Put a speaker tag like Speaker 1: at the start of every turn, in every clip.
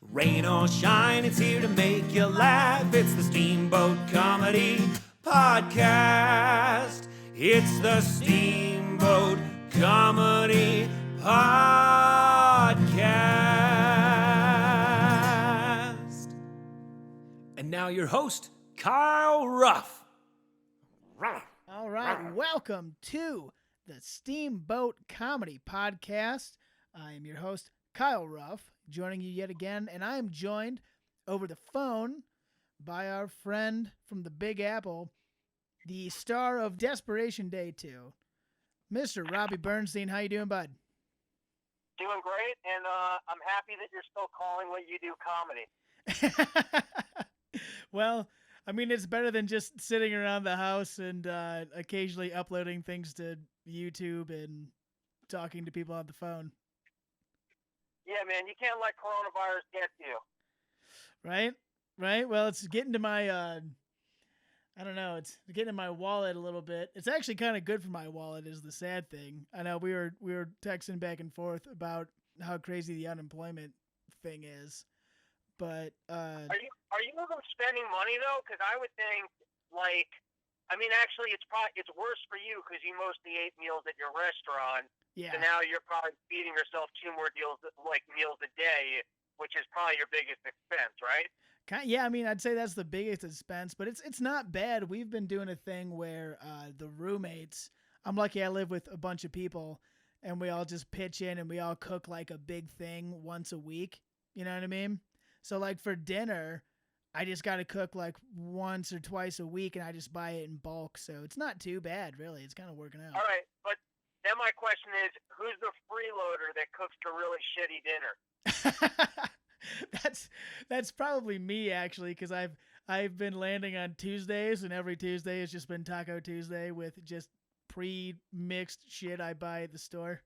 Speaker 1: Rain or shine, it's here to make you laugh. It's the Steamboat Comedy Podcast. It's the Steamboat Comedy Podcast. And now your host, Kyle Ruff.
Speaker 2: All right, welcome to the Steamboat Comedy Podcast. I am your host, Kyle Ruff, joining you yet again, and I am joined over the phone by our friend from the Big Apple, the star of Desperation Day 2, Mr. Robbie Bernstein. How you doing, bud?
Speaker 3: Doing great, and I'm happy that you're still calling what you do comedy.
Speaker 2: Well, I mean, it's better than just sitting around the house and occasionally uploading things to YouTube and talking to people on the phone.
Speaker 3: Yeah, man, you can't let coronavirus get to you.
Speaker 2: Right. Well, it's getting to my, I don't know, it's getting in my wallet a little bit. It's actually kind of good for my wallet is the sad thing. I know we were texting back and forth about how crazy the unemployment thing is. But
Speaker 3: are you even spending money though? Because I would think actually it's worse for you because you mostly ate meals at your restaurant.
Speaker 2: Yeah.
Speaker 3: So now you're probably feeding yourself two more meals a day, which is probably your biggest expense, right?
Speaker 2: Yeah, I mean, I'd say that's the biggest expense, but it's not bad. We've been doing a thing where the roommates. I'm lucky I live with a bunch of people, and we all just pitch in and we all cook like a big thing once a week. You know what I mean? So, like, for dinner, I just got to cook, like, once or twice a week, and I just buy it in bulk. So it's not too bad, really. It's kind of working out.
Speaker 3: All right, but then my question is, who's the freeloader that cooks the really shitty dinner?
Speaker 2: That's probably me, actually, because I've been landing on Tuesdays, and every Tuesday has just been Taco Tuesday with just pre-mixed shit I buy at the store.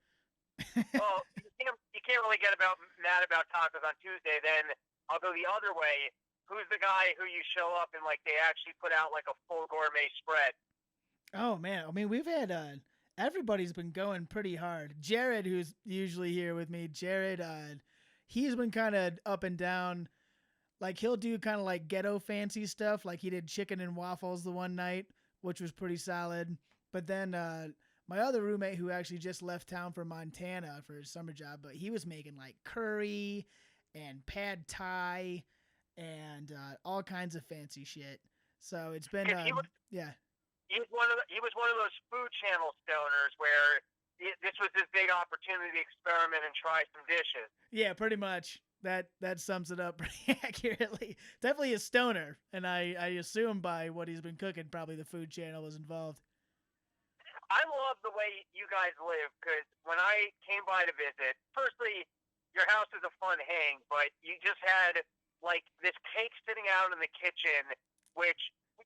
Speaker 3: Well, you can't really get mad about tacos on Tuesday. Then I'll go the other way. Who's the guy who you show up and they actually put out like a full gourmet spread?
Speaker 2: Oh man, I mean we've had everybody's been going pretty hard. Jared, who's usually here with me, he's been kind of up and down. Like he'll do kind of like ghetto fancy stuff. Like he did chicken and waffles the one night, which was pretty solid. But then my other roommate, who actually just left town for Montana for his summer job, but he was making like curry and pad thai and all kinds of fancy shit. So it's been yeah.
Speaker 3: He was one of those Food Channel stoners where this was his big opportunity to experiment and try some dishes.
Speaker 2: Yeah, pretty much. That sums it up pretty accurately. Definitely a stoner, and I assume by what he's been cooking, probably the Food Channel was involved.
Speaker 3: I love the way you guys live because when I came by to visit, firstly, your house is a fun hang, but you just had like this cake sitting out in the kitchen, which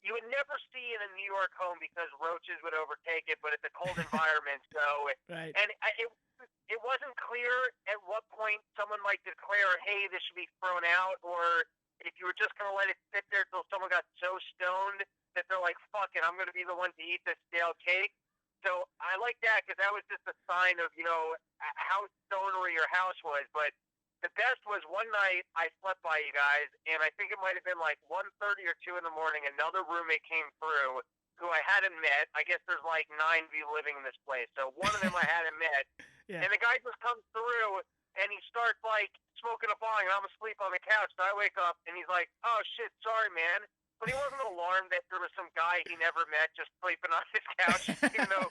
Speaker 3: you would never see in a New York home because roaches would overtake it, but it's a cold environment. So,
Speaker 2: right.
Speaker 3: And it wasn't clear at what point someone might declare, hey, this should be thrown out, or if you were just going to let it sit there until someone got so stoned that they're like, fuck it, I'm going to be the one to eat this stale cake. So I like that because that was just a sign of, how stonery your house was. But the best was one night I slept by you guys, and I think it might have been like 1:30 or 2 in the morning. Another roommate came through who I hadn't met. I guess there's like 9 of you living in this place. So one of them I hadn't met.
Speaker 2: Yeah.
Speaker 3: And the guy just comes through, and he starts like smoking a bong, and I'm asleep on the couch. So I wake up, and he's like, oh, shit, sorry, man. But he wasn't alarmed that there was some guy he never met just sleeping on his couch, even though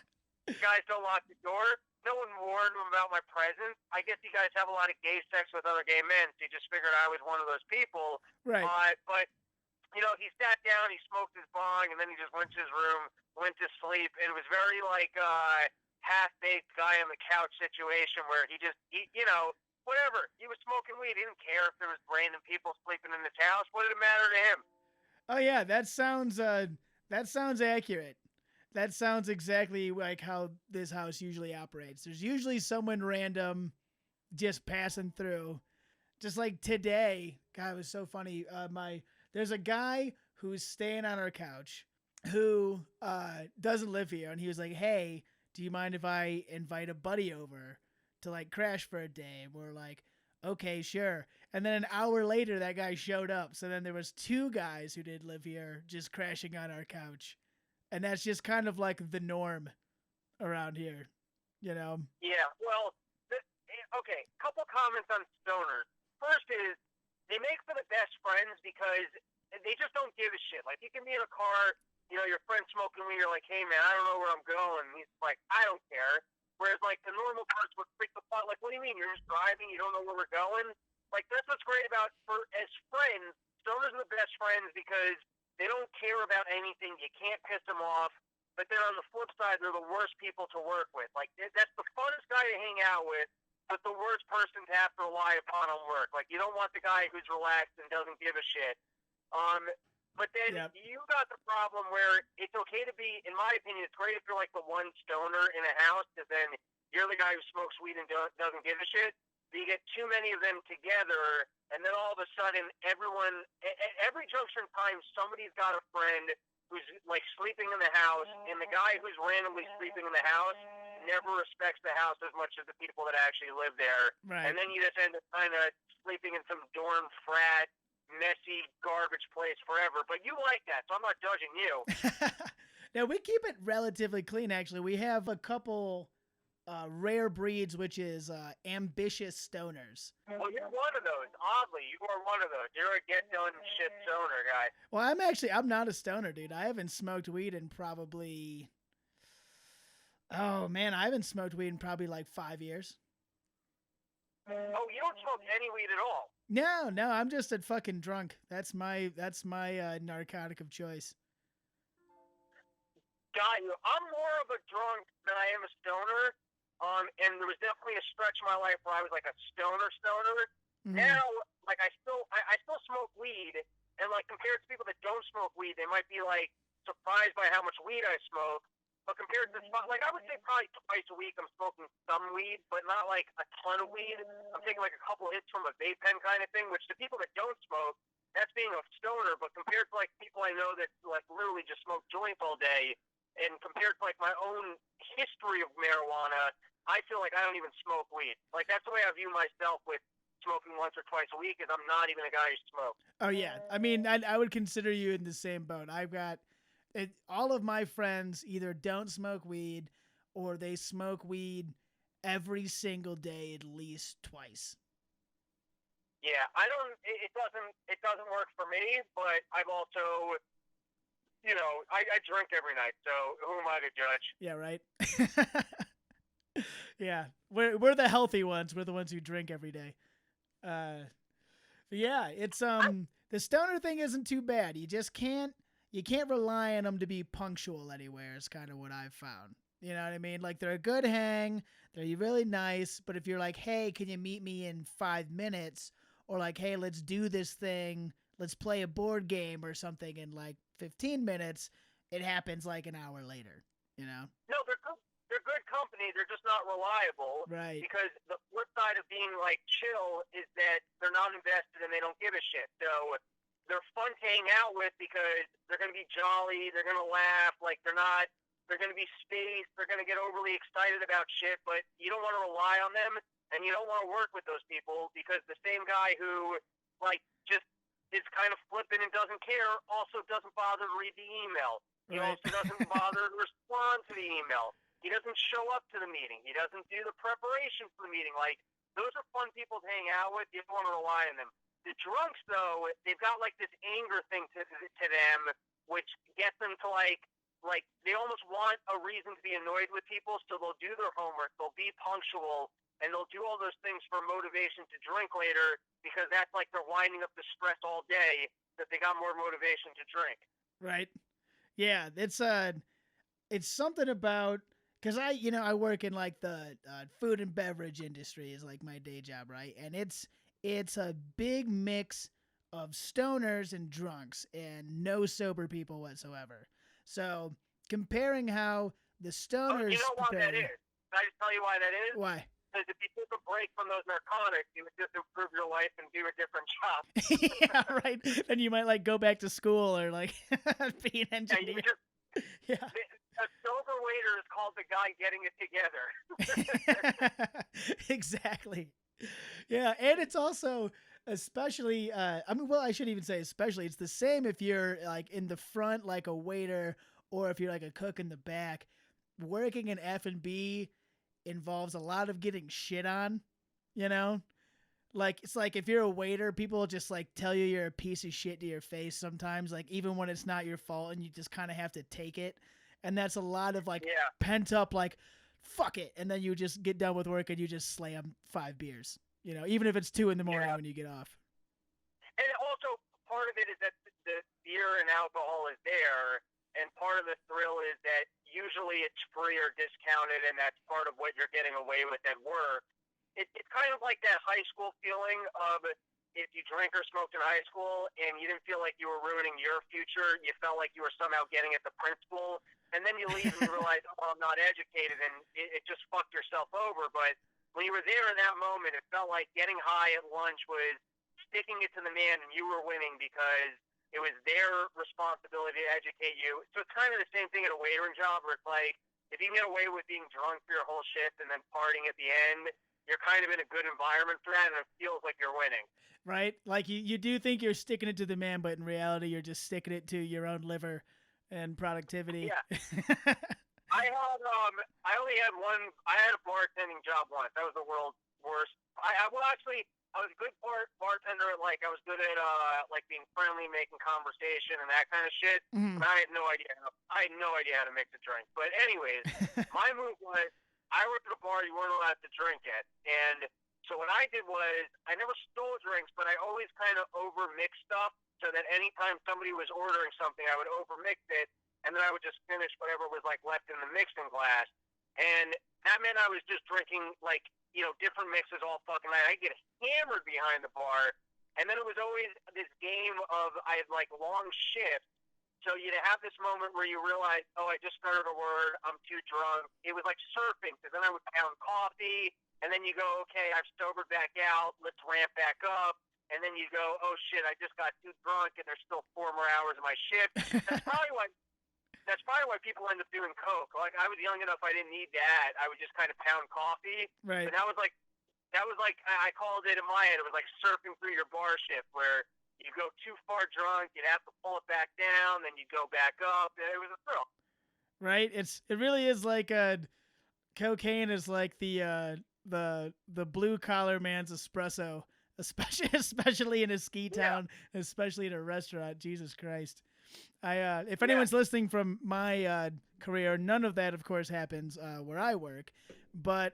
Speaker 3: guys don't lock the door. No one warned him about my presence. I guess you guys have a lot of gay sex with other gay men, so you just figured I was one of those people.
Speaker 2: Right.
Speaker 3: But, he sat down, he smoked his bong, and then he just went to his room, went to sleep. And it was very like half-baked guy on the couch situation where he whatever. He was smoking weed. He didn't care if there was random people sleeping in his house. What did it matter to him?
Speaker 2: Oh, yeah, that sounds accurate. That sounds exactly like how this house usually operates. There's usually someone random just passing through. Just like today, God, it was so funny. There's a guy who's staying on our couch who doesn't live here, and he was like, hey, do you mind if I invite a buddy over to like crash for a day? And we're like, okay, sure. And then an hour later, that guy showed up. So then there was 2 guys who did live here just crashing on our couch. And that's just kind of like the norm around here, you know?
Speaker 3: Yeah, well, okay, couple comments on stoners. First is, they make for the best friends because they just don't give a shit. Like, you can be in a car, you know, your friend's smoking weed, you're like, hey, man, I don't know where I'm going. And he's like, I don't care. Whereas, like, the normal person would freak the fuck. Like, what do you mean? You're just driving, you don't know where we're going? Like, that's what's great about, as friends, stoners are the best friends because they don't care about anything. You can't piss them off. But then on the flip side, they're the worst people to work with. Like, that's the funnest guy to hang out with, but the worst person to have to rely upon on work. Like, you don't want the guy who's relaxed and doesn't give a shit. But then you got the problem where it's okay to be, in my opinion, it's great if you're like the one stoner in a house, because then you're the guy who smokes weed and doesn't give a shit. But you get too many of them together, and then all of a sudden, everyone, at every juncture in time, somebody's got a friend who's like sleeping in the house, and the guy who's randomly sleeping in the house never respects the house as much as the people that actually live there.
Speaker 2: Right.
Speaker 3: And then you just end up kind of sleeping in some dorm frat, messy garbage place forever. But you like that, so I'm not judging you.
Speaker 2: Now, we keep it relatively clean, actually. We have a couple rare breeds, which is ambitious stoners.
Speaker 3: Well, you're one of those. Oddly, you are one of those. You're a get-done-shit stoner guy.
Speaker 2: Well, I'm not a stoner, dude. I haven't smoked weed in probably... Oh, man, I haven't smoked weed in probably like 5 years.
Speaker 3: Oh, you don't smoke any weed at all?
Speaker 2: No, I'm just a fucking drunk. That's my narcotic of choice.
Speaker 3: Got you. I'm more of a drunk than I am a stoner. And there was definitely a stretch in my life where I was like a stoner. Mm-hmm. Now, like I still smoke weed, and like compared to people that don't smoke weed, they might be like surprised by how much weed I smoke. But compared to like I would say probably twice a week I'm smoking some weed, but not like a ton of weed. I'm taking like a couple hits from a vape pen kind of thing, which to people that don't smoke, that's being a stoner. But compared to like people I know that like literally just smoke joints all day, and compared to like my own history of marijuana, I feel like I don't even smoke weed. Like that's the way I view myself with smoking once or twice a week, is I'm not even a guy who smokes.
Speaker 2: Oh yeah, I mean I would consider you in the same boat. I've got all of my friends either don't smoke weed or they smoke weed every single day at least twice.
Speaker 3: Yeah, it doesn't work for me, but I've also, you know, I drink every night, so who am I to judge?
Speaker 2: Yeah, right. Yeah, we're the healthy ones. We're the ones who drink every day. But yeah, it's the stoner thing isn't too bad. You can't rely on them to be punctual anywhere is kind of what I've found. You know what I mean? Like, they're a good hang. They're really nice. But if you're like, hey, can you meet me in 5 minutes? Or like, hey, let's do this thing. Let's play a board game or something in like 15 minutes. It happens like an hour later, you know?
Speaker 3: No, they're good company. They're just not reliable.
Speaker 2: Right.
Speaker 3: Because the flip side of being like chill is that they're not invested and they don't give a shit. So they're fun to hang out with because they're going to be jolly, they're going to laugh, like they're going to be spaced, they're going to get overly excited about shit, but you don't want to rely on them, and you don't want to work with those people because the same guy who, like, just is kind of flippant and doesn't care also doesn't bother to read the email. He also doesn't bother to respond to the email. He doesn't show up to the meeting. He doesn't do the preparation for the meeting. Like, those are fun people to hang out with. You don't want to rely on them. The drunks, though, they've got, like, this anger thing to them, which gets them to, like, they almost want a reason to be annoyed with people, so they'll do their homework, they'll be punctual, and they'll do all those things for motivation to drink later, because that's like they're winding up the stress all day, that they got more motivation to drink.
Speaker 2: Right. Yeah, it's something about... Because I work in, like, the food and beverage industry is, like, my day job, right? And it's a big mix of stoners and drunks and no sober people whatsoever. So comparing how the stoners...
Speaker 3: you know why that is? Can I just tell you why that is?
Speaker 2: Why?
Speaker 3: Because if you took a break from those narcotics, you would just improve your life and do a different job.
Speaker 2: Yeah, right. Then you might, like, go back to school or, like, be an engineer.
Speaker 3: Yeah. A sober waiter is called the guy getting it together.
Speaker 2: Exactly. Yeah, and it's also Especially, well, I shouldn't even say especially. It's the same if you're like in the front, like a waiter, or if you're like a cook in the back. Working in F&B involves a lot of getting shit on, you know? Like, it's like if you're a waiter, people just like tell you you're a piece of shit to your face sometimes, like even when it's not your fault and you just kind of have to take it. And that's a lot of like pent up, like, fuck it. And then you just get done with work and you just slam 5 beers, even if it's 2 a.m. when you get off.
Speaker 3: And also, part of it is that the beer and alcohol is there, and part of the thrill is that usually it's free or discounted, and that's part of what you're getting away with at work. It's kind of like that high school feeling of if you drank or smoked in high school and you didn't feel like you were ruining your future, you felt like you were somehow getting at the principal, and then you leave and you realize, oh, I'm not educated, and it just fucked yourself over. But when you were there in that moment, it felt like getting high at lunch was sticking it to the man, and you were winning because it was their responsibility to educate you. So it's kind of the same thing at a waitering job where it's like, if you can get away with being drunk for your whole shift and then partying at the end, you're kind of in a good environment for that, and it feels like you're winning.
Speaker 2: Right? Like you do think you're sticking it to the man, but in reality, you're just sticking it to your own liver and productivity.
Speaker 3: Yeah. I only had one. I had a bartending job once. That was the world's worst. I was a good bartender. Like, I was good at like being friendly, making conversation, and that kind of shit.
Speaker 2: Mm-hmm.
Speaker 3: But I had no idea how to mix a drink. But anyways, my move was, I worked at a bar you weren't allowed to drink at, and so what I did was I never stole drinks, but I always kind of over-mixed stuff so that anytime somebody was ordering something, I would over-mix it, and then I would just finish whatever was like left in the mixing glass. And that meant I was just drinking like, different mixes all fucking night. I'd get hammered behind the bar, and then it was always this game of I had like long shifts. So you'd have this moment where you realize, oh, I just started a word, I'm too drunk. It was like surfing, because then I would pound coffee, and then you go, okay, I've sobered back out, let's ramp back up. And then you go, oh shit, I just got too drunk, and there's still 4 more hours of my shift. That's probably why people end up doing coke. Like, I was young enough, I didn't need that. I would just kind of pound coffee.
Speaker 2: Right.
Speaker 3: But that was like I called it in my head. It was like surfing through your bar shift, where you go too far drunk, you'd have to pull it back down, then you go back up. It was a thrill. Right.
Speaker 2: It really is like cocaine is like the blue collar man's espresso, especially in a ski town, especially in a restaurant. Jesus Christ. If anyone's listening from my career, none of that, of course, happens where I work, but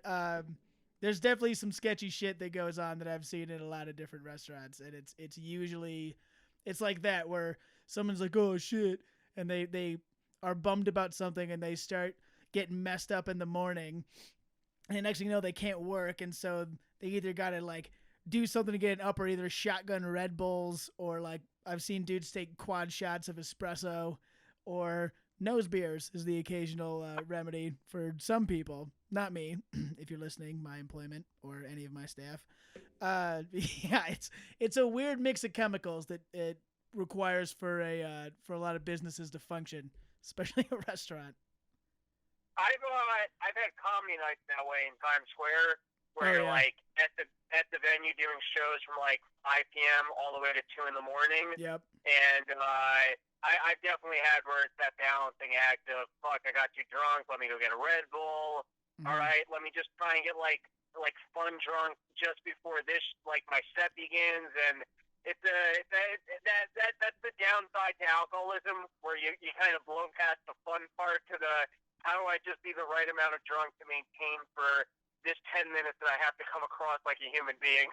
Speaker 2: there's definitely some sketchy shit that goes on that I've seen in a lot of different restaurants, and it's usually like that where someone's like, oh shit, and they are bummed about something and they start getting messed up in the morning, and the next thing you know, they can't work, and so they either gotta like do something to get an up, or either shotgun Red Bulls, or like I've seen dudes take quad shots of espresso, or nose beers is the occasional remedy for some people. Not me, if you're listening, my employment or any of my staff. It's a weird mix of chemicals that it requires for a lot of businesses to function, especially a restaurant.
Speaker 3: I've had comedy nights that way in Times Square, where you're like at the venue doing shows from like 5 p.m. all the way to 2 in the morning.
Speaker 2: Yep.
Speaker 3: And I've definitely had where it's that balancing act of, fuck, I got too drunk, let me go get a Red Bull. All right, let me just try and get like fun drunk just before this, like my set begins. And that's the downside to alcoholism, where you kind of blow past the fun part to the, how do I just be the right amount of drunk to maintain for this 10 minutes that I have to come across like a human being.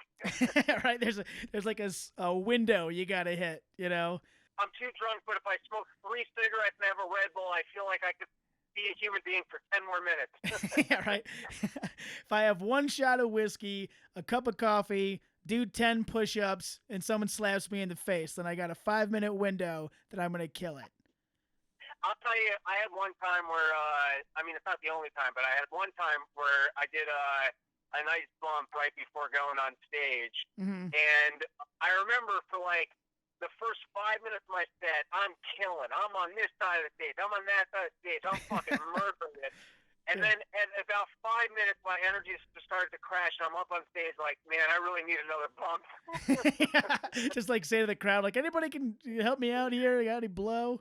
Speaker 2: Right, there's like a window you gotta hit,
Speaker 3: I'm too drunk, but if I smoke 3 cigarettes and have a Red Bull, I feel like I could be a human being for 10 more minutes.
Speaker 2: Yeah, right. If I have 1 shot of whiskey, a cup of coffee, do 10 push-ups, and someone slaps me in the face, then I got a 5-minute window that I'm gonna kill it.
Speaker 3: I'll tell you, I had one time where, it's not the only time, but I had one time where I did a nice bump right before going on stage.
Speaker 2: Mm-hmm.
Speaker 3: And I remember for like the first 5 minutes of my set, I'm killing. I'm on this side of the stage. I'm on that side of the stage. I'm fucking murdering it. And then at about 5 minutes, my energy just started to crash, and I'm up on stage like, man, I really need another bump.
Speaker 2: Yeah, just like say to the crowd, like, anybody can help me out here? Got any blow?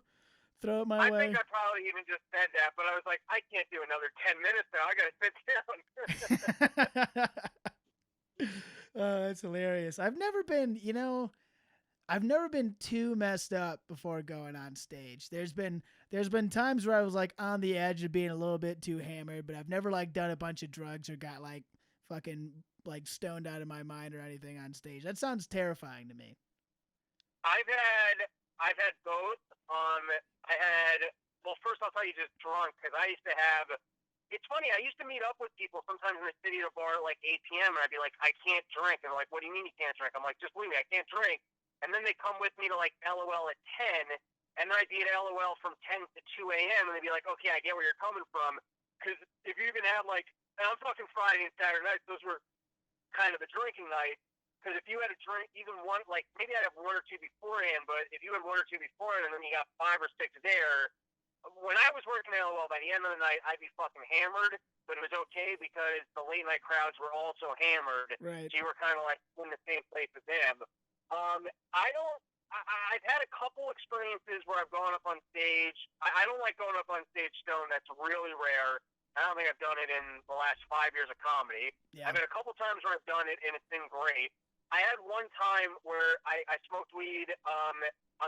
Speaker 2: Throw it my way.
Speaker 3: I think I probably even just said that, but I was like, I can't do another 10 minutes now. I got to sit down.
Speaker 2: Oh, that's hilarious. I've never been too messed up before going on stage. There's been times where I was like on the edge of being a little bit too hammered, but I've never like done a bunch of drugs or got like fucking like stoned out of my mind or anything on stage. That sounds terrifying to me.
Speaker 3: I've had both. Well, first I'll tell you just drunk, because I used to have, it's funny, I used to meet up with people sometimes in the city at a bar at like 8 p.m. and I'd be like, I can't drink. And they're like, what do you mean you can't drink? I'm like, just leave me, I can't drink. And then they come with me to like LOL at 10, and then I'd be at LOL from 10 to 2 a.m. and they'd be like, okay, I get where you're coming from. Because if you even have like, and I'm talking Friday and Saturday nights, those were kind of the drinking night. Because if you had a drink, even one, like maybe I'd have one or two beforehand, but if you had one or two beforehand and then you got 5 or 6 there, when I was working at LOL, by the end of the night, I'd be fucking hammered, but it was okay because the late night crowds were also hammered.
Speaker 2: Right.
Speaker 3: So you were kind of like in the same place as them. I've had a couple experiences where I've gone up on stage. I don't like going up on stage stoned. That's really rare. I don't think I've done it in the last 5 years of comedy. Yeah. I've had a couple times where I've done it, and it's been great. I had one time where I smoked weed on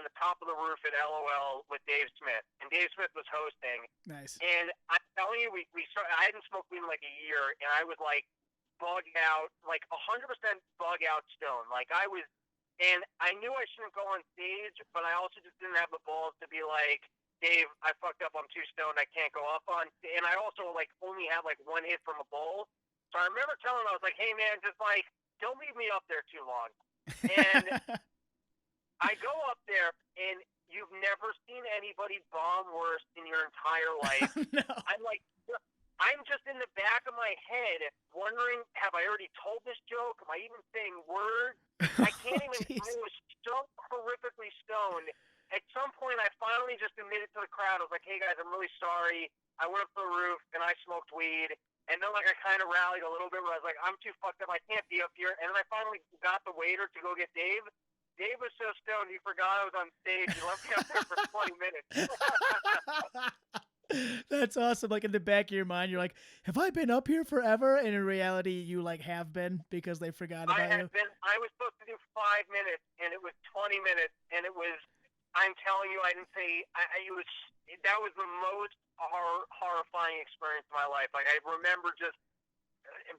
Speaker 3: the top of the roof at LOL with Dave Smith, and Dave Smith was hosting.
Speaker 2: Nice.
Speaker 3: And I'm telling you, I hadn't smoked weed in like a year, and I was like bugged out, like 100% bug out stoned. Like I was, and I knew I shouldn't go on stage, but I also just didn't have the balls to be like, Dave, I fucked up, I'm too stoned, I can't go up on. And I also like only had like one hit from a bowl. So I remember telling him, I was like, hey man, just like, don't leave me up there too long. And I go up there, and you've never seen anybody bomb worse in your entire life.
Speaker 2: No.
Speaker 3: I'm just in the back of my head wondering, have I already told this joke? Am I even saying words? I can't even, I was so horrifically stoned. At some point, I finally just admitted to the crowd, I was like, hey guys, I'm really sorry. I went up to the roof, and I smoked weed. And then, like, I kind of rallied a little bit where I was like, I'm too fucked up. I can't be up here. And then I finally got the waiter to go get Dave. Dave was so stoned, he forgot I was on stage. He left me up there for 20 minutes.
Speaker 2: That's awesome. Like, in the back of your mind, you're like, have I been up here forever? And in reality, you, like, have been because they forgot about you.
Speaker 3: I was supposed to do 5 minutes, and it was 20 minutes. And it was, I'm telling you, I didn't say, that was the most horrifying experience of my life. Like, I remember just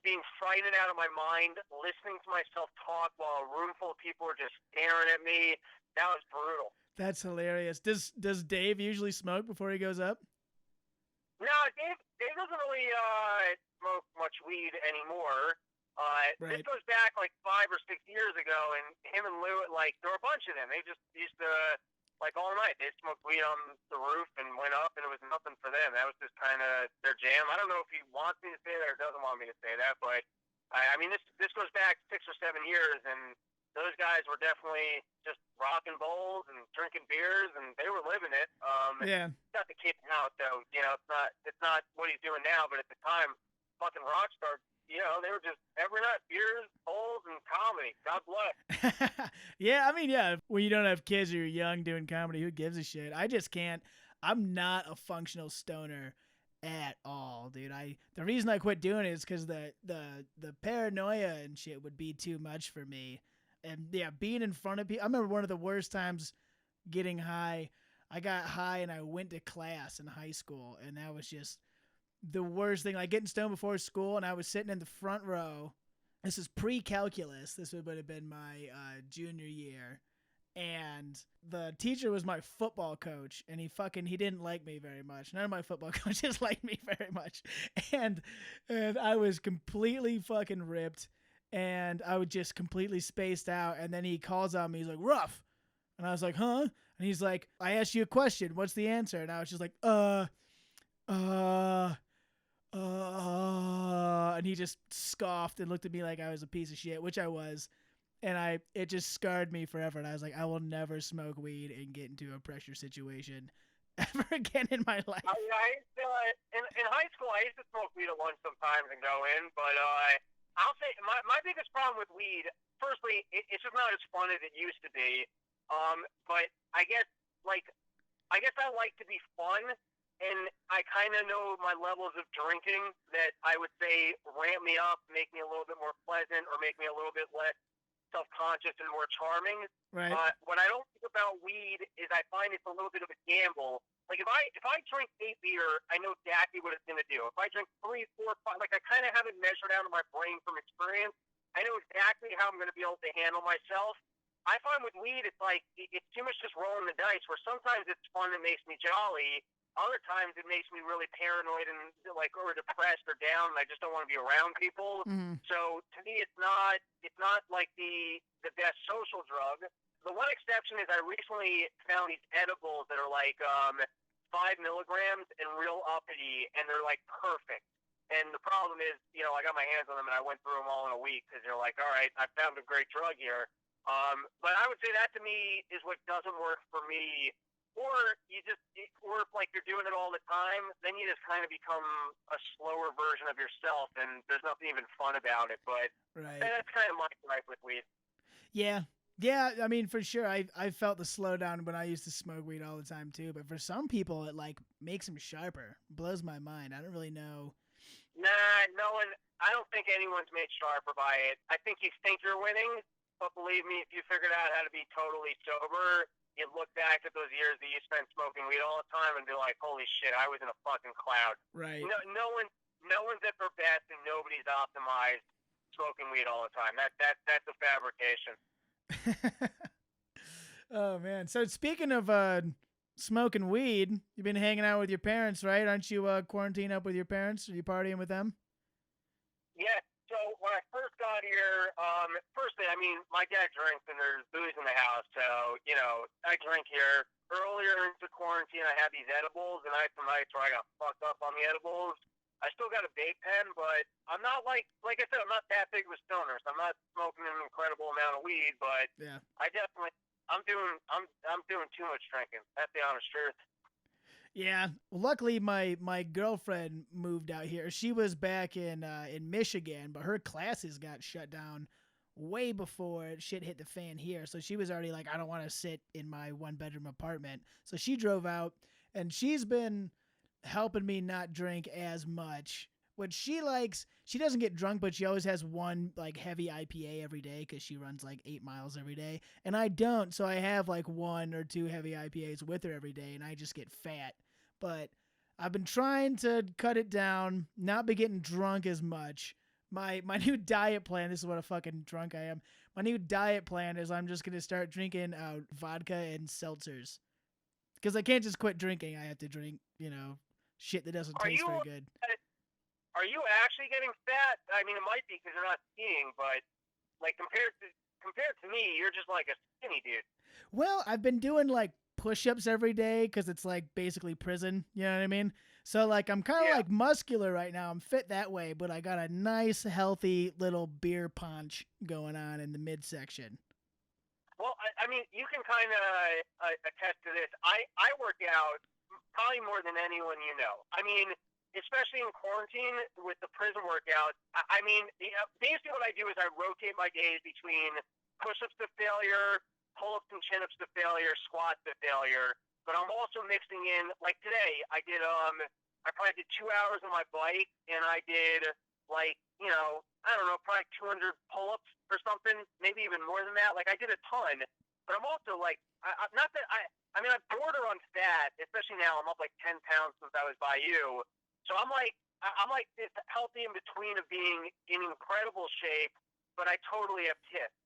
Speaker 3: being frightened out of my mind, listening to myself talk while a room full of people were just staring at me. That was brutal.
Speaker 2: That's hilarious. Does Dave usually smoke before he goes up?
Speaker 3: No, Dave doesn't really smoke much weed anymore. Right. This goes back like 5 or 6 years ago, and him and Lou, like, there were a bunch of them. They just used to, like, all night, they smoked weed on the roof and went up, and it was nothing for them. That was just kind of their jam. I don't know if he wants me to say that or doesn't want me to say that, but I mean, this goes back 6 or 7 years, and those guys were definitely just rocking bowls and drinking beers, and they were living it.
Speaker 2: Yeah.
Speaker 3: It's not the kid now, though. You know, it's not what he's doing now, but at the time, fucking rock star. You know, they were just every night, beers, bowls, and comedy. God bless.
Speaker 2: Yeah, I mean, yeah, when you don't have kids or you're young doing comedy, who gives a shit? I just can't. I'm not a functional stoner at all, dude. The reason I quit doing it is because the paranoia and shit would be too much for me. And yeah, being in front of people. I remember one of the worst times getting high. I got high and I went to class in high school, and that was just the worst thing. Like getting stoned before school, and I was sitting in the front row. This is pre-calculus. This would have been my junior year. And the teacher was my football coach, and he didn't like me very much. None of my football coaches liked me very much. And I was completely fucking ripped, and I was just completely spaced out. And then he calls on me. He's like, Ruff. And I was like, huh? And he's like, I asked you a question. What's the answer? And I was just like, and he just scoffed and looked at me like I was a piece of shit, which I was. And it just scarred me forever. And I was like, I will never smoke weed and get into a pressure situation ever again in my life.
Speaker 3: I used to, in high school, I used to smoke weed at lunch sometimes and go in, but I'll say my biggest problem with weed, firstly, it's just not as fun as it used to be. But I guess I like to be fun, and I kind of know my levels of drinking that I would say ramp me up, make me a little bit more pleasant, or make me a little bit less self-conscious and more charming.
Speaker 2: Right.
Speaker 3: What I don't think about weed is I find it's a little bit of a gamble. Like if I drink 8 beer, I know exactly what it's going to do. If I drink 3, 4, 5, like I kind of have it measured out in my brain from experience. I know exactly how I'm going to be able to handle myself. I find with weed, it's like it's too much just rolling the dice. Where sometimes it's fun and makes me jolly. Other times it makes me really paranoid and like or depressed or down. And I just don't want to be around people.
Speaker 2: Mm-hmm.
Speaker 3: So to me, it's not like the best social drug. The one exception is I recently found these edibles that are like 5 milligrams and real uppity, and they're like perfect. And the problem is, I got my hands on them and I went through them all in a week because you're like, all right, I found a great drug here. But I would say that to me is what doesn't work for me. Or or if like you're doing it all the time, then you just kind of become a slower version of yourself, and there's nothing even fun about it. But
Speaker 2: right.
Speaker 3: That's kind of my gripe with weed.
Speaker 2: Yeah. I mean, for sure, I felt the slowdown when I used to smoke weed all the time too. But for some people, it like makes them sharper. Blows my mind. I don't really know.
Speaker 3: Nah, no one. I don't think anyone's made sharper by it. I think you think you're winning. But believe me, if you figured out how to be totally sober, you look back at those years that you spent smoking weed all the time and be like, holy shit, I was in a fucking cloud.
Speaker 2: Right.
Speaker 3: No one's at their best and nobody's optimized smoking weed all the time. That's a fabrication.
Speaker 2: Oh, man. So speaking of smoking weed, you've been hanging out with your parents, right? Aren't you quarantined up with your parents? Are you partying with them?
Speaker 3: Yeah. So when I first got here, firstly, I mean, my dad drinks and there's booze in the house. So, I drink here. Earlier into quarantine, I had these edibles, and I had some nights where I got fucked up on the edibles. I still got a vape pen, but I'm not like I said, I'm not that big of a stoner. So I'm not smoking an incredible amount of weed, but
Speaker 2: yeah,
Speaker 3: I'm doing too much drinking. That's the honest truth.
Speaker 2: Yeah, luckily my girlfriend moved out here. She was back in Michigan, but her classes got shut down way before shit hit the fan here. So she was already like, I don't want to sit in my 1-bedroom apartment. So she drove out, and she's been helping me not drink as much. What she likes, she doesn't get drunk, but she always has one like heavy IPA every day because she runs like 8 miles every day. And I don't, so I have like 1 or 2 heavy IPAs with her every day, and I just get fat. But I've been trying to cut it down, not be getting drunk as much. My new diet plan, this is what a fucking drunk I am. My new diet plan is I'm just going to start drinking vodka and seltzers. Because I can't just quit drinking. I have to drink, shit that doesn't taste very good.
Speaker 3: Are you actually getting fat? I mean, it might be because you're not skiing, but like compared to me, you're just like a skinny dude.
Speaker 2: Well, I've been doing like push-ups every day because it's like basically prison, you know what I mean? So like I'm kind of like muscular right now. I'm fit that way, but I got a nice healthy little beer punch going on in the midsection.
Speaker 3: Well, I mean, you can kind of attest to this. I work out probably more than anyone you know. I mean, especially in quarantine with the prison workouts. I mean, basically what I do is I rotate my days between push-ups to failure, pull-ups and chin-ups to failure, squats to failure. But I'm also mixing in, like today, I did, I probably did 2 hours on my bike, and I did, like, I don't know, probably 200 pull-ups or something, maybe even more than that. Like, I did a ton. But I'm also, like, I border on fat, especially now. I'm up, like, 10 pounds since I was by you. So I'm like this healthy in between of being in incredible shape, but I totally have tits.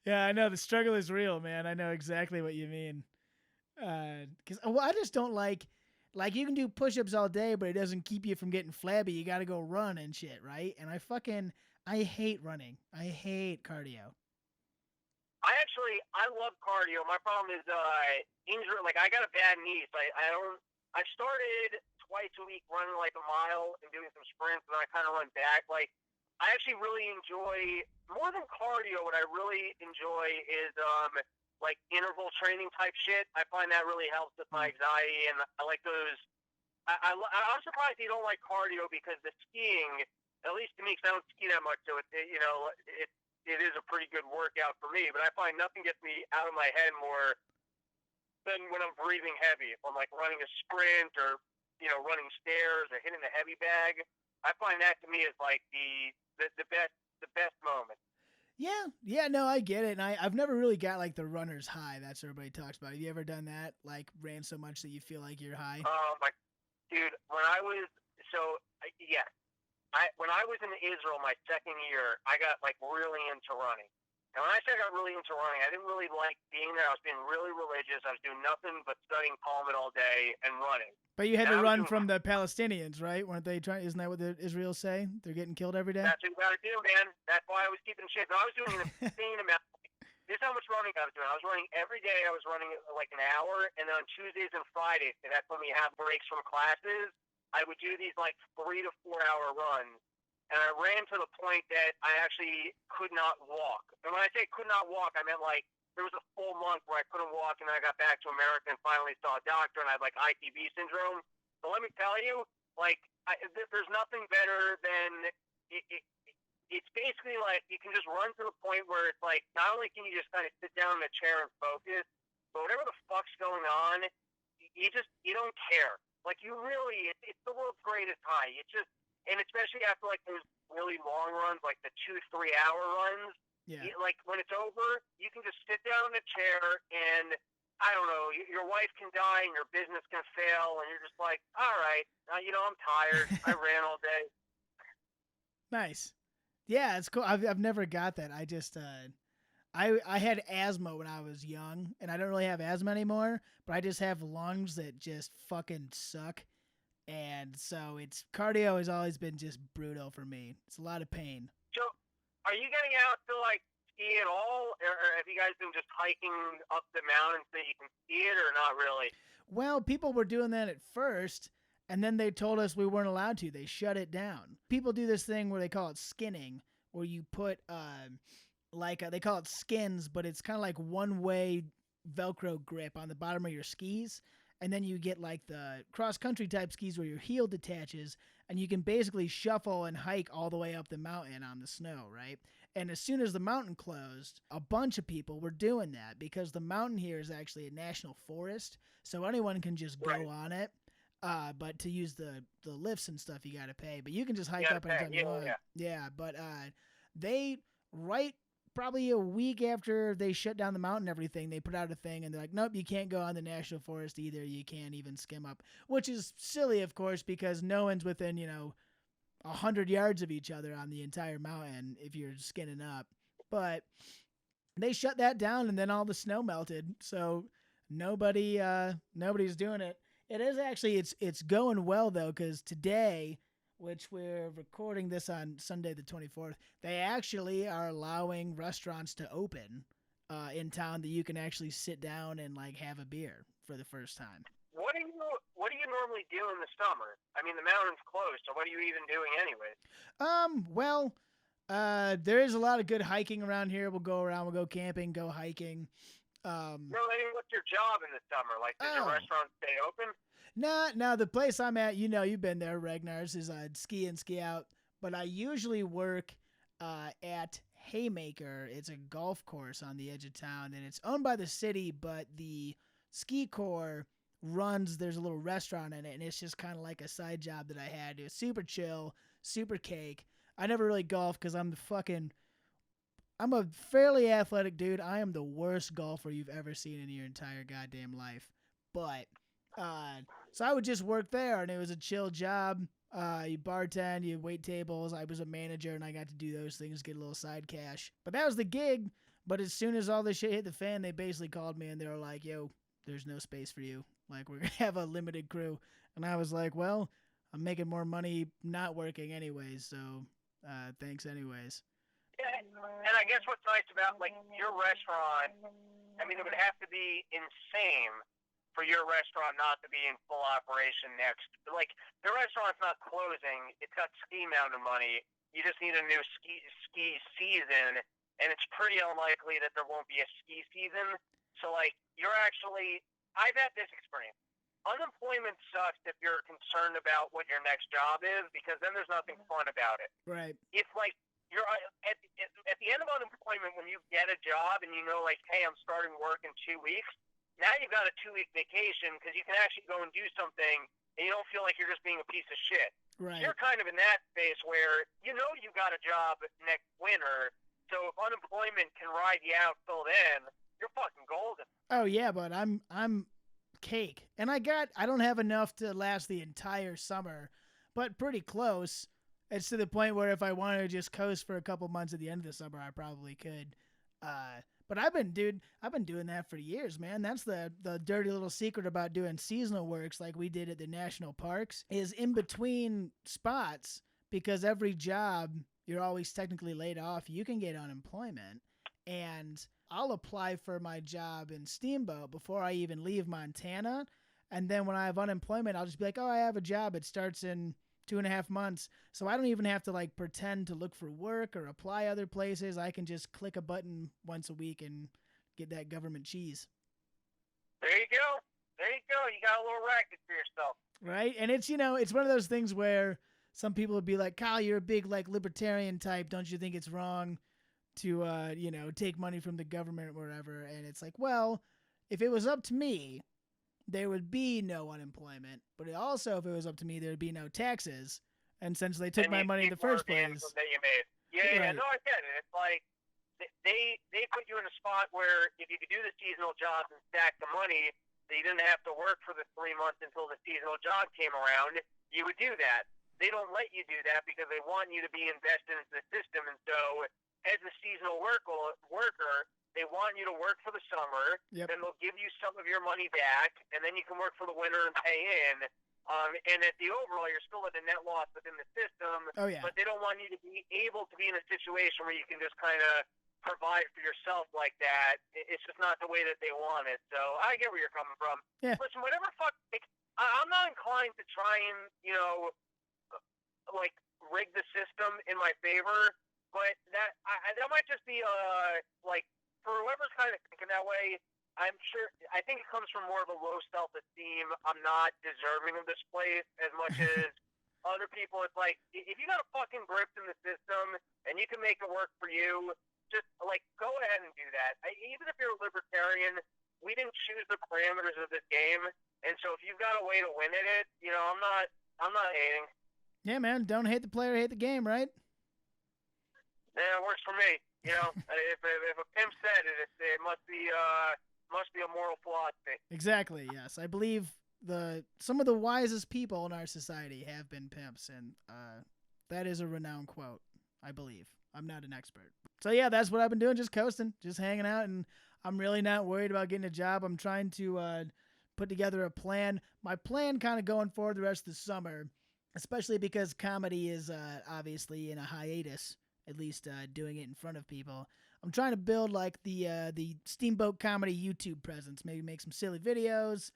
Speaker 2: Yeah, I know the struggle is real, man. I know exactly what you mean. Because I just don't like you can do push-ups all day, but it doesn't keep you from getting flabby. You got to go run and shit, right? And I hate running. I hate cardio.
Speaker 3: I love cardio. My problem is injury. Like I got a bad knee, so I started twice a week running like a mile and doing some sprints, and then I kind of run back. Like I actually really enjoy more than cardio. What I really enjoy is like interval training type shit. I find that really helps with my anxiety, and I like those. I'm surprised you don't like cardio because the skiing, at least to me, because I don't ski that much, so it is a pretty good workout for me. But I find nothing gets me out of my head more than when I'm breathing heavy. If I'm like running a sprint or running stairs or hitting the heavy bag, I find that to me is like the best moment.
Speaker 2: Yeah, no, I get it. And I've never really got like the runner's high. That's what everybody talks about. Have you ever done that? Like ran so much that you feel like you're high?
Speaker 3: Dude, when I was, yes. When I was in Israel my second year, I got like really into running. And when I say I got really into running, I didn't really like being there. I was being really religious. I was doing nothing but studying Talmud all day and running.
Speaker 2: But you had to run from the Palestinians, right? Weren't they trying? Isn't that what the Israelis say? They're getting killed every day?
Speaker 3: That's what you got to do, man. That's why I was keeping shape. I was doing an insane amount. This is how much running I was doing. I was running every day. I was running like an hour. And then on Tuesdays and Fridays, and that's when we have breaks from classes, I would do these like 3 to 4 hour runs. And I ran to the point that I actually could not walk. And when I say could not walk, I meant like there was a full month where I couldn't walk, and then I got back to America and finally saw a doctor, and I had like ITB syndrome. But let me tell you, like there's nothing better than it's basically like you can just run to the point where it's like not only can you just kind of sit down in a chair and focus, but whatever the fuck's going on, you don't care. Like you really, it's the world's greatest high. It's just. And especially after like those really long runs, like the 2-3 hour runs, like when it's over, you can just sit down in a chair and I don't know, your wife can die and your business can fail, and you're just like, all right, I'm tired. I ran all day.
Speaker 2: Nice. Yeah, it's cool. I've never got that. I just I had asthma when I was young, and I don't really have asthma anymore, but I just have lungs that just fucking suck. And so cardio has always been just brutal for me. It's a lot of pain.
Speaker 3: So are you getting out to like ski at all? Or have you guys been just hiking up the mountain so you can ski it, or not really?
Speaker 2: Well, people were doing that at first, and then they told us we weren't allowed to. They shut it down. People do this thing where they call it skinning, where you put they call it skins, but it's kind of like one-way Velcro grip on the bottom of your skis. And then you get like the cross-country type skis where your heel detaches, and you can basically shuffle and hike all the way up the mountain on the snow, right? And as soon as the mountain closed, a bunch of people were doing that because the mountain here is actually a national forest, so anyone can just go on it. But to use the lifts and stuff, you got to pay. But you can just hike up anytime you want. Yeah, but they probably a week after they shut down the mountain and everything, they put out a thing and they're like, nope, you can't go on the national forest either. You can't even skim up, which is silly, of course, because no one's within, 100 yards of each other on the entire mountain if you're skinning up. But they shut that down, and then all the snow melted. So nobody's doing it. It is actually, it's going well though, because today, which we're recording this on Sunday the 24th, they actually are allowing restaurants to open in town that you can actually sit down and like have a beer for the first time.
Speaker 3: What do you normally do in the summer? I mean, the mountain's closed, so what are you even doing anyways?
Speaker 2: There is a lot of good hiking around here. We'll go camping, go hiking.
Speaker 3: No, I mean, what's your job in the summer? Like, does your restaurant stay open?
Speaker 2: No, the place I'm at, you've been there, Ragnar's, is ski in, ski out. But I usually work at Haymaker. It's a golf course on the edge of town, and it's owned by the city, but the ski corps there's a little restaurant in it, and it's just kind of like a side job that I had. It was super chill, super cake. I never really golf because I'm a fairly athletic dude. I am the worst golfer you've ever seen in your entire goddamn life. But so I would just work there, and it was a chill job. You bartend, you wait tables. I was a manager, and I got to do those things, get a little side cash. But that was the gig. But as soon as all this shit hit the fan, they basically called me, and they were like, yo, there's no space for you. Like, we're going to have a limited crew. And I was like, well, I'm making more money not working anyways, so thanks anyways.
Speaker 3: Yeah, and I guess what's nice about, like, your restaurant, I mean, it would have to be insane for your restaurant not to be in full operation next. Like, the restaurant's not closing. It's got ski mountain money. You just need a new ski season, and it's pretty unlikely that there won't be a ski season. So, like, I've had this experience. Unemployment sucks if you're concerned about what your next job is, because then there's nothing fun about it.
Speaker 2: Right.
Speaker 3: It's like you're at the end of unemployment, when you get a job and you know, like, hey, I'm starting work in 2 weeks. Now you've got a 2-week vacation because you can actually go and do something, and you don't feel like you're just being a piece of shit.
Speaker 2: Right.
Speaker 3: So you're kind of in that space where you know you got a job next winter. So if unemployment can ride you out till then, you're fucking golden.
Speaker 2: Oh yeah, but I'm cake, and I don't have enough to last the entire summer, but pretty close. It's to the point where if I wanted to just coast for a couple months at the end of the summer, I probably could. But I've been doing that for years, man. That's the dirty little secret about doing seasonal works like we did at the national parks, is in between spots, because every job you're always technically laid off. You can get unemployment, and I'll apply for my job in Steamboat before I even leave Montana. And then when I have unemployment, I'll just be like, oh, I have a job. It starts in 2.5 months. So I don't even have to like pretend to look for work or apply other places. I can just click a button once a week and get that government cheese.
Speaker 3: There you go. You got a little racket for yourself.
Speaker 2: Right. And it's, it's one of those things where some people would be like, Kyle, you're a big like libertarian type. Don't you think it's wrong to, take money from the government or whatever? And it's like, well, if it was up to me, there would be no unemployment. But also, if it was up to me, there would be no taxes. And since they took my money in the first place.
Speaker 3: That you made. Yeah, no, I get it. It's like they put you in a spot where if you could do the seasonal jobs and stack the money, so you didn't have to work for the 3 months until the seasonal job came around, you would do that. They don't let you do that because they want you to be invested into the system. And so as a seasonal worker, they want you to work for the summer,
Speaker 2: Yep.
Speaker 3: Then they'll give you some of your money back, and then you can work for the winter and pay in. And at the overall, you're still at a net loss within the system,
Speaker 2: Oh, yeah.
Speaker 3: but they don't want you to be able to be in a situation where you can just kind of provide for yourself like that. It's just not the way that they want it. So I get where you're coming from.
Speaker 2: Yeah.
Speaker 3: Listen, whatever I'm not inclined to try and, like, rig the system in my favor, but that might just be, like, for whoever's kind of thinking that way, I think it comes from more of a low self-esteem. I'm not deserving of this place as much as other people. It's like, if you got a fucking grip in the system and you can make it work for you, just, like, go ahead and do that. Even if you're a libertarian, we didn't choose the parameters of this game, and so if you've got a way to win at it, I'm not hating.
Speaker 2: Yeah, man, don't hate the player, hate the game, right?
Speaker 3: Yeah, it works for me. If a pimp said it, it must be a moral philosophy.
Speaker 2: Exactly, yes. I believe some of the wisest people in our society have been pimps, and that is a renowned quote, I believe. I'm not an expert. So yeah, that's what I've been doing, just coasting, just hanging out, and I'm really not worried about getting a job. I'm trying to put together a plan. My plan kind of going forward the rest of the summer, especially because comedy is obviously in a hiatus, at least doing it in front of people. I'm trying to build like the Steamboat Comedy YouTube presence, maybe make some silly videos,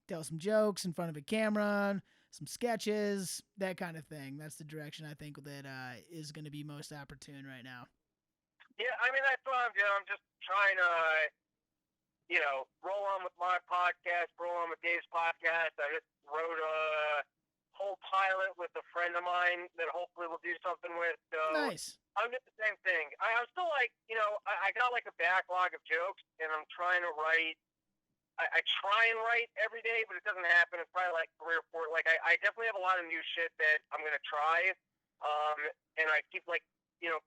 Speaker 2: tell some jokes in front of a camera, some sketches, that kind of thing. That's the direction I think that is going to be most opportune right now.
Speaker 3: Yeah, I mean, that's what I'm doing. I'm just trying to, roll on with my podcast, roll on with Dave's podcast. I just wrote a whole pilot with a friend of mine that hopefully we'll do something with. So
Speaker 2: Nice.
Speaker 3: I'm just the same thing. I'm still like, I got like a backlog of jokes, and I'm trying to write. I try and write every day, but it doesn't happen. It's probably like 3 or 4. Like I definitely have a lot of new shit that I'm gonna try, and I keep like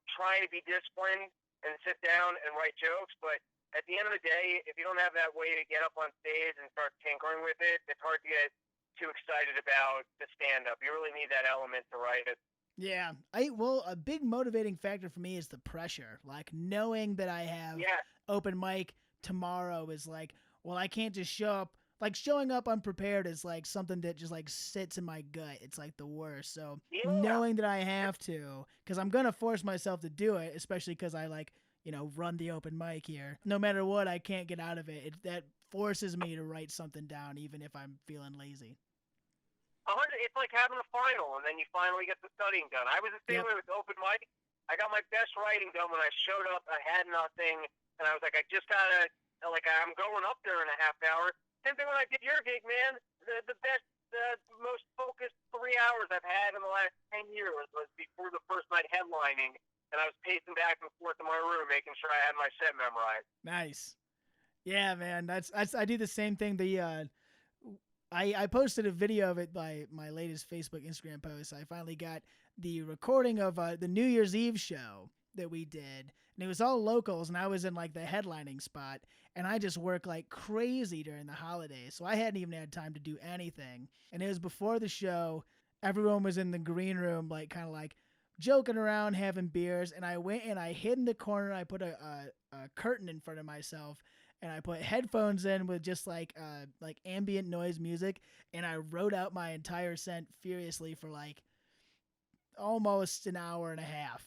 Speaker 3: trying to be disciplined and sit down and write jokes. But at the end of the day, if you don't have that way to get up on stage and start tinkering with it, it's hard to get too excited about the stand-up. You really need that element to write it.
Speaker 2: Yeah. A big motivating factor for me is the pressure. Like knowing that I have open mic tomorrow is like, well, I can't just show up. Like showing up unprepared is like something that just like sits in my gut. It's like the worst. So knowing that I have to, because I'm going to force myself to do it, especially because I like, run the open mic here. No matter what, I can't get out of it. That forces me to write something down, even if I'm feeling lazy.
Speaker 3: It's like having a final, and then you finally get the studying done. I was the same way with open mic. I got my best writing done when I showed up. I had nothing, and I was like, I just gotta like I'm going up there in a half hour. Same thing when I did your gig, man. The best, most focused 3 hours I've had in the last 10 years was before the first night headlining, and I was pacing back and forth in my room, making sure I had my set memorized.
Speaker 2: Nice. Yeah, man. That's I do the same thing. I posted a video of it by my latest Facebook, Instagram post. I finally got the recording of the New Year's Eve show that we did, and it was all locals, and I was in like the headlining spot, and I just worked like crazy during the holidays, so I hadn't even had time to do anything. And it was before the show. Everyone was in the green room, like kind of like joking around, having beers, and I went and I hid in the corner. I put a curtain in front of myself, and I put headphones in with just like ambient noise music, and I wrote out my entire set furiously for like almost an hour and a half,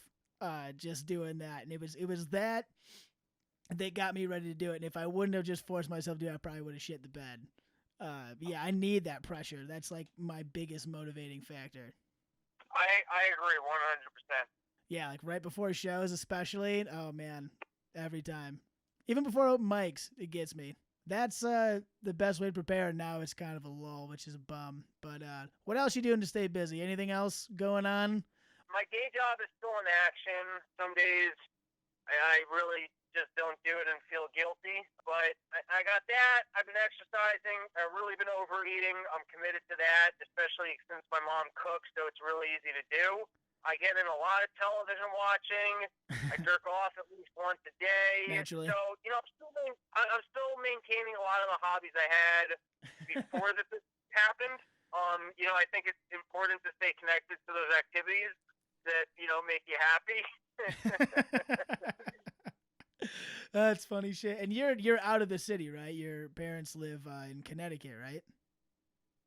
Speaker 2: just doing that. And it was that got me ready to do it. And if I wouldn't have just forced myself to do it, I probably would have shit the bed. But yeah, I need that pressure. That's like my biggest motivating factor.
Speaker 3: I agree 100%.
Speaker 2: Yeah, like right before shows especially. Oh man, every time. Even before open mics, it gets me. That's the best way to prepare. Now it's kind of a lull, which is a bum. But what else you doing to stay busy? Anything else going on?
Speaker 3: My day job is still in action. Some days I really just don't do it and feel guilty. But I got that. I've been exercising. I've really been overeating. I'm committed to that, especially since my mom cooks, so it's really easy to do. I get in a lot of television watching. I jerk off at least once a day.
Speaker 2: Naturally.
Speaker 3: So, I'm still maintaining a lot of the hobbies I had before this happened. I think it's important to stay connected to those activities that, make you happy.
Speaker 2: That's funny shit. And you're out of the city, right? Your parents live in Connecticut, right?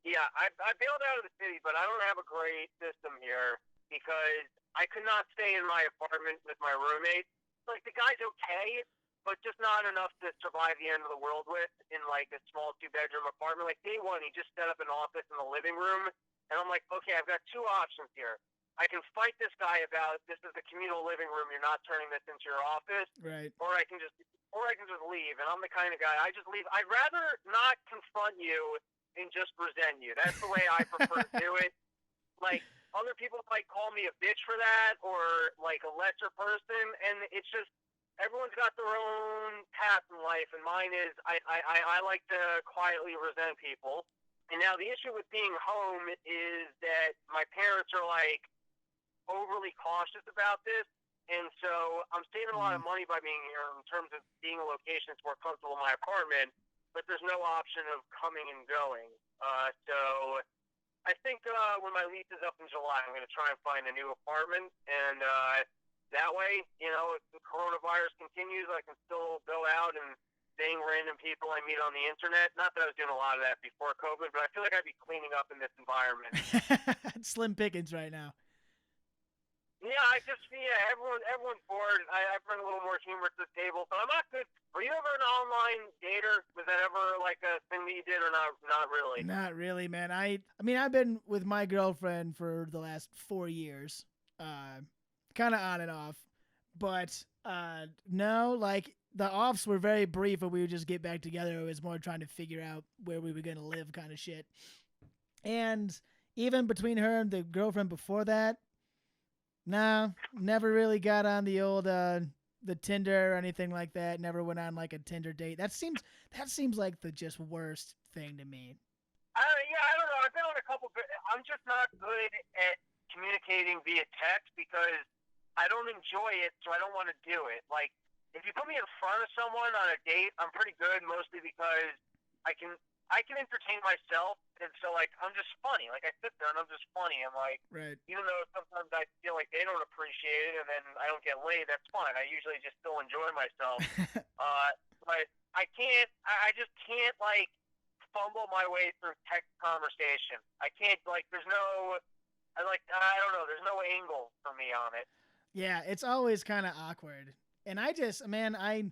Speaker 3: Yeah, I bailed out of the city, but I don't have a great system here because I could not stay in my apartment with my roommate. Like, the guy's okay, but just not enough to survive the end of the world with in, like, a small 2-bedroom apartment. Like, day one, he just set up an office in the living room, and I'm like, okay, I've got 2 options here. I can fight this guy about this is the communal living room, you're not turning this into your office.
Speaker 2: Right.
Speaker 3: Or I can just leave, and I'm the kind of guy, I just leave. I'd rather not confront you and just resent you. That's the way I prefer to do it. Like, other people might call me a bitch for that or like a lesser person, and it's just everyone's got their own path in life, and mine is I like to quietly resent people. And now the issue with being home is that my parents are like overly cautious about this, and so I'm saving a lot of money by being here in terms of being a location that's more comfortable in my apartment, but there's no option of coming and going. So I think when my lease is up in July, I'm going to try and find a new apartment, and that way, if the coronavirus continues, I can still go out and dang random people I meet on the internet. Not that I was doing a lot of that before COVID, but I feel like I'd be cleaning up in this environment.
Speaker 2: Slim pickings right now.
Speaker 3: Yeah, everyone's bored. I bring a little more humor to the table, but I'm not good. Were you ever an online dater? Was that ever like a thing that you did, or not really?
Speaker 2: Not really, man. I mean, I've been with my girlfriend for the last 4 years, kind of on and off, but no, like the offs were very brief, and we would just get back together. It was more trying to figure out where we were gonna live, kind of shit. And even between her and the girlfriend before that. No, never really got on the old the Tinder or anything like that. Never went on like a Tinder date. That seems like the just worst thing to me.
Speaker 3: I don't know. I've been on a couple. I'm just not good at communicating via text because I don't enjoy it, so I don't want to do it. Like, if you put me in front of someone on a date, I'm pretty good, mostly because I can entertain myself, and so like I'm just funny. Like I sit there and I'm just funny. I'm like, right. Even though sometimes I feel like they don't appreciate it, and then I don't get laid. That's fine. I usually just still enjoy myself. But I can't. I just can't like fumble my way through text conversation. I can't like. There's no. I don't know. There's no angle for me on it.
Speaker 2: Yeah, it's always kind of awkward. And I just, man, I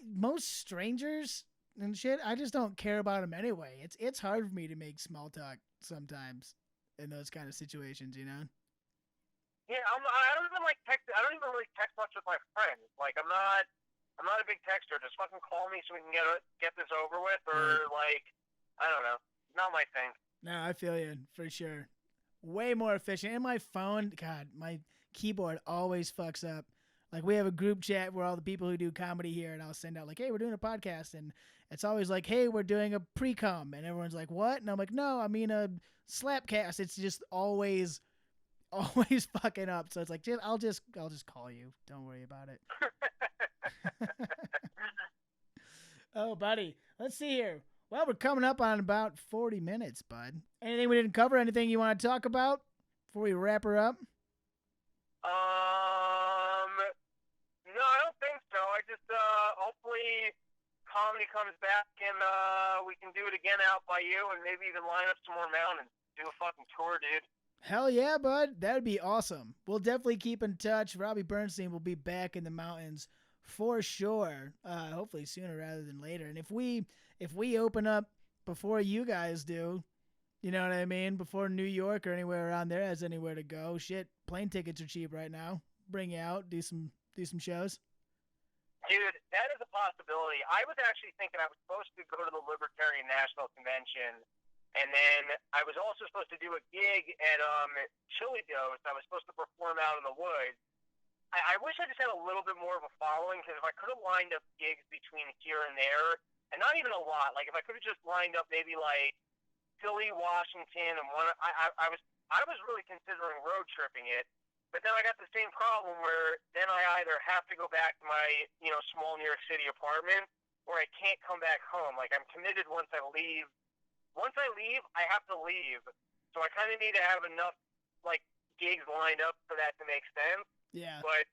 Speaker 2: most strangers and shit, I just don't care about them anyway. It's hard for me to make small talk sometimes in those kind of situations, you know?
Speaker 3: Yeah, I don't even like text. I don't even really text much with my friends. Like, I'm not I'm not a big texter. Just fucking call me so we can get this over with, or like, I don't know, not my thing.
Speaker 2: No, I feel you for sure. Way more efficient. And my phone, God, my keyboard always fucks up. Like we have a group chat where all the people who do comedy here, and I'll send out like, "Hey, we're doing a podcast," and it's always like, "Hey, we're doing a pre-com," and everyone's like, "What?" And I'm like, "No, I mean a slapcast." It's just always fucking up. So it's like, I'll just call you. Don't worry about it. Oh, buddy. Let's see here. Well, we're coming up on about 40 minutes, bud. Anything we didn't cover? Anything you want to talk about before we wrap her up?
Speaker 3: No, I don't think so. I just, hopefully comedy comes back and, we can do it again out by you and maybe even line up some more mountains. Do a fucking tour, dude.
Speaker 2: Hell yeah, bud. That would be awesome. We'll definitely keep in touch. Robbie Bernstein will be back in the mountains for sure. Hopefully sooner rather than later. And if we open up before you guys do, you know what I mean? Before New York or anywhere around there has anywhere to go. Shit, plane tickets are cheap right now. Bring you out, do some shows.
Speaker 3: Dude, that is a possibility. I was actually thinking I was supposed to go to the Libertarian National Convention, and then I was also supposed to do a gig at Chili Dose. I was supposed to perform out in the woods. I wish I just had a little bit more of a following, because if I could have lined up gigs between here and there, and not even a lot, like if I could have just lined up maybe like Philly, Washington, and one, I was really considering road tripping it. But then I got the same problem where then I either have to go back to my, small New York City apartment, or I can't come back home. Like, I'm committed once I leave. Once I leave, I have to leave. So I kind of need to have enough, like, gigs lined up for that to make sense.
Speaker 2: Yeah.
Speaker 3: But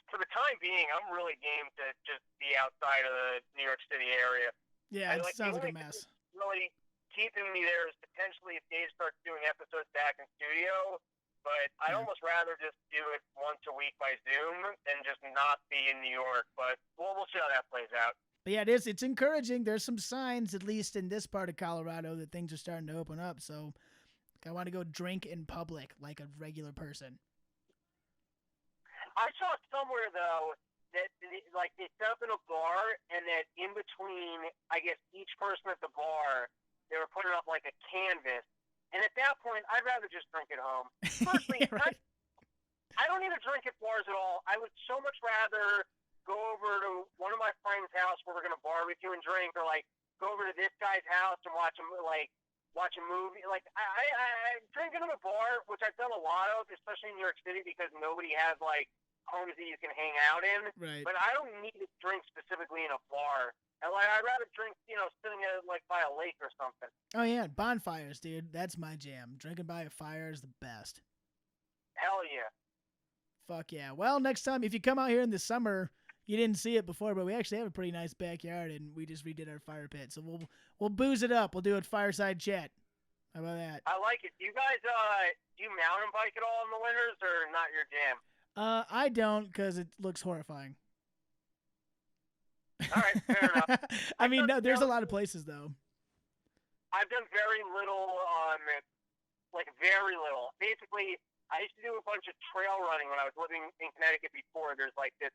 Speaker 3: for the time being, I'm really game to just be outside of the New York City area.
Speaker 2: Yeah, it sounds like a mess.
Speaker 3: Really keeping me there is potentially if Dave starts doing episodes back in studio. But I'd almost rather just do it once a week by Zoom and just not be in New York. But we'll see how that plays out.
Speaker 2: But yeah, it's encouraging. There's some signs, at least in this part of Colorado, that things are starting to open up. So I want to go drink in public like a regular person.
Speaker 3: I saw somewhere, though, that like they set up in a bar, and that in between, I guess, each person at the bar, they were putting up like a canvas. And at that point, I'd rather just drink at home. Personally,
Speaker 2: yeah, right.
Speaker 3: I don't even drink at bars at all. I would so much rather go over to one of my friends' house where we're going to barbecue and drink, or like go over to this guy's house and watch a movie. Like I drinking in a bar, which I've done a lot of, especially in New York City, because nobody has like homes that you can hang out in.
Speaker 2: Right.
Speaker 3: But I don't need to drink specifically in a bar. And like I'd rather drink, sitting like by a lake or something.
Speaker 2: Oh yeah, bonfires, dude. That's my jam. Drinking by a fire is the best.
Speaker 3: Hell yeah.
Speaker 2: Fuck yeah. Well, next time, if you come out here in the summer, you didn't see it before, but we actually have a pretty nice backyard, and we just redid our fire pit. So we'll booze it up. We'll do it fireside chat. How about that?
Speaker 3: I like it. Do you guys do you mountain bike at all in the winters, or not your jam?
Speaker 2: I don't, because it looks horrifying.
Speaker 3: All right, fair enough.
Speaker 2: I mean, no, there's a lot of places though.
Speaker 3: I've done very little, like very little. Basically, I used to do a bunch of trail running when I was living in Connecticut before. There's like this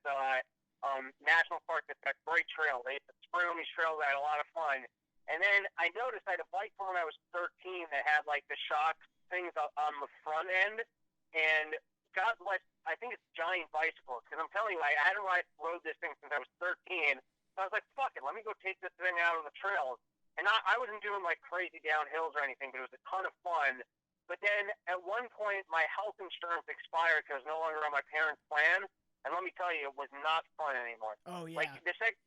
Speaker 3: national park that's got great trails. They used to spring on these trails. I had a lot of fun. And then I noticed I had a bike from when I was 13 that had like the shock things on the front end. And God bless, I think it's giant bicycles. Because I'm telling you, I hadn't rode this thing since I was 13. So I was like, fuck it, let me go take this thing out on the trails. And I wasn't doing like crazy downhills or anything, but it was a ton of fun. But then at one point, my health insurance expired because it was no longer on my parents' plan. And let me tell you, it was not fun anymore.
Speaker 2: Oh, yeah.
Speaker 3: Like the second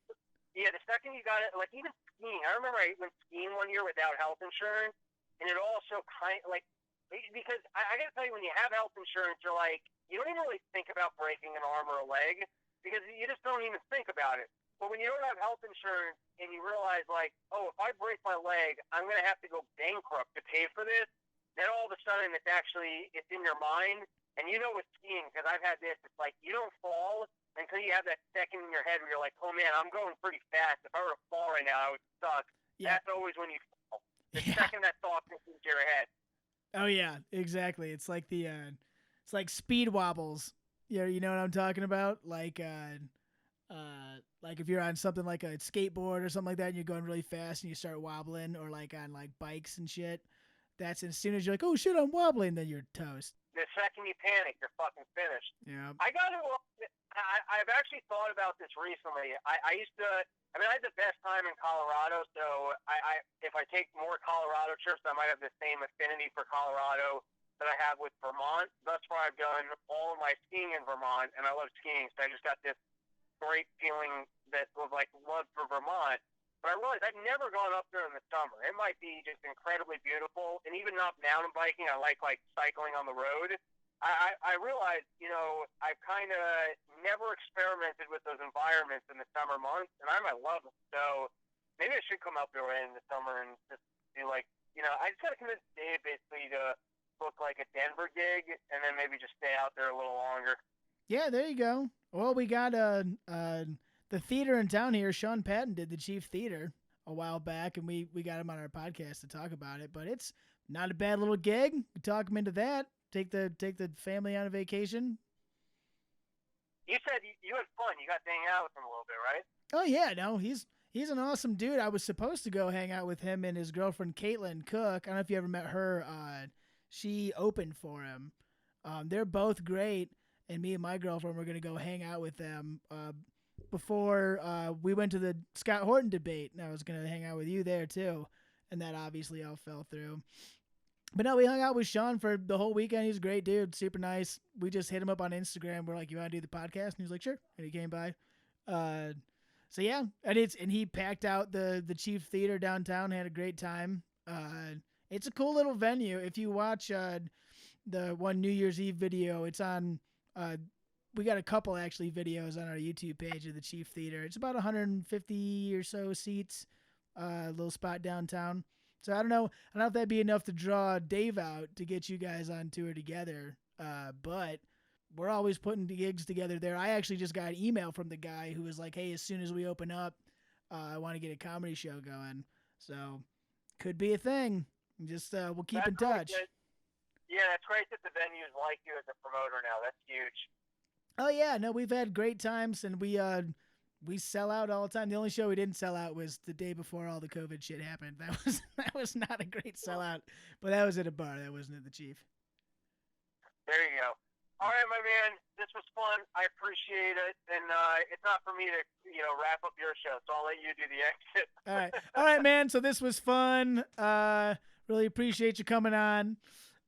Speaker 3: you got it, like even skiing. I remember I went skiing one year without health insurance, and it also kind of like, because I got to tell you, when you have health insurance, you're like, you don't even really think about breaking an arm or a leg because you just don't even think about it. But when you don't have health insurance and you realize, like, oh, if I break my leg, I'm going to have to go bankrupt to pay for this, then all of a sudden it's in your mind. And with skiing, because I've had this, it's like you don't fall until you have that second in your head where you're like, oh, man, I'm going pretty fast. If I were to fall right now, I would suck. Yeah. That's always when you fall. The second that thought comes into your head.
Speaker 2: Oh, yeah, exactly. It's like it's like speed wobbles. Yeah, you know what I'm talking about? Like, Like if you're on something like a skateboard or something like that and you're going really fast and you start wobbling, or like on like bikes and shit, that's as soon as you're like, oh shit, I'm wobbling, then you're toast.
Speaker 3: The second you panic, you're fucking finished.
Speaker 2: Yeah.
Speaker 3: I've actually thought about this recently. I had the best time in Colorado, so if I take more Colorado trips, I might have the same affinity for Colorado that I have with Vermont. Thus far, I've done all of my skiing in Vermont, and I love skiing, so I just got this great feeling that was like love for Vermont. But I realized I've never gone up there in the summer. It might be just incredibly beautiful, and even not mountain biking, I like cycling on the road. I realized, I've kind of never experimented with those environments in the summer months, and I might love them. So maybe I should come up there in the summer and just be like, I just got to convince Dave basically to book like a Denver gig, and then maybe just stay out there a little longer.
Speaker 2: Yeah, there you go. Well, we got the theater in town here. Sean Patton did the Chief Theater a while back, and we got him on our podcast to talk about it. But it's not a bad little gig. We talk him into that. Take the family on a vacation.
Speaker 3: You said you had fun. You got to hang out with him a little bit, right?
Speaker 2: Oh yeah, no, he's an awesome dude. I was supposed to go hang out with him and his girlfriend Caitlin Cook. I don't know if you ever met her. She opened for him. They're both great, and me and my girlfriend were gonna go hang out with them before we went to the Scott Horton debate, and I was gonna hang out with you there too, and that obviously all fell through. But no, we hung out with Sean for the whole weekend. He's a great dude, super nice. We just hit him up on Instagram. We're like, "You want to do the podcast?" And he was like, "Sure." And he came by. So yeah, and he packed out the Chief Theater downtown. Had a great time. It's a cool little venue. If you watch the one New Year's Eve video, it's on. We got a couple actually videos on our YouTube page of the Chief Theater. It's about 150 or so seats. Little spot downtown. So I don't know if that'd be enough to draw Dave out to get you guys on tour together. But we're always putting the gigs together there. I actually just got an email from the guy who was like, "Hey, as soon as we open up, I want to get a comedy show going." So could be a thing. Just we'll keep in touch.
Speaker 3: Yeah, it's great that the venues like you as a promoter now. That's huge.
Speaker 2: Oh yeah, no, we've had great times, and we sell out all the time. The only show we didn't sell out was the day before all the COVID shit happened. That was not a great sellout, but that was at a bar. That wasn't at the Chief.
Speaker 3: There you go. All right, my man. This was fun. I appreciate it, and it's not for me to wrap up your show, so I'll let you do the exit.
Speaker 2: All right, man. So this was fun. Really appreciate you coming on.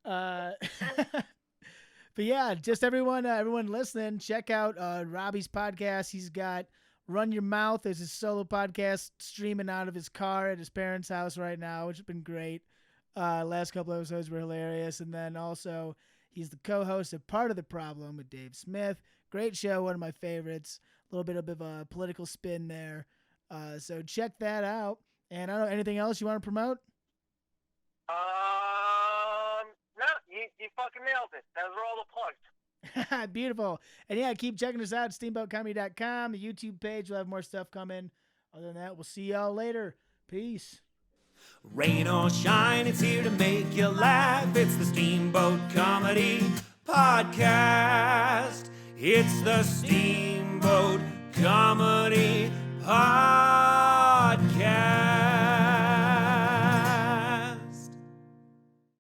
Speaker 2: But yeah, just everyone listening, check out Robbie's podcast. He's got Run Your Mouth as his solo podcast streaming out of his car at his parents' house right now, which has been great. Last couple episodes were hilarious. And then also he's the co-host of Part of the Problem with Dave Smith. Great show, one of my favorites. A little bit of a political spin there. So check that out. And I don't know, anything else you want to promote?
Speaker 3: No, you fucking nailed it. Those are all the plugs.
Speaker 2: Beautiful. And yeah, keep checking us out, steamboatcomedy.com, the YouTube page. We'll have more stuff coming. Other than that, we'll see y'all later. Peace.
Speaker 1: Rain or shine, it's here to make you laugh. It's the Steamboat Comedy Podcast. It's the Steamboat Comedy Podcast.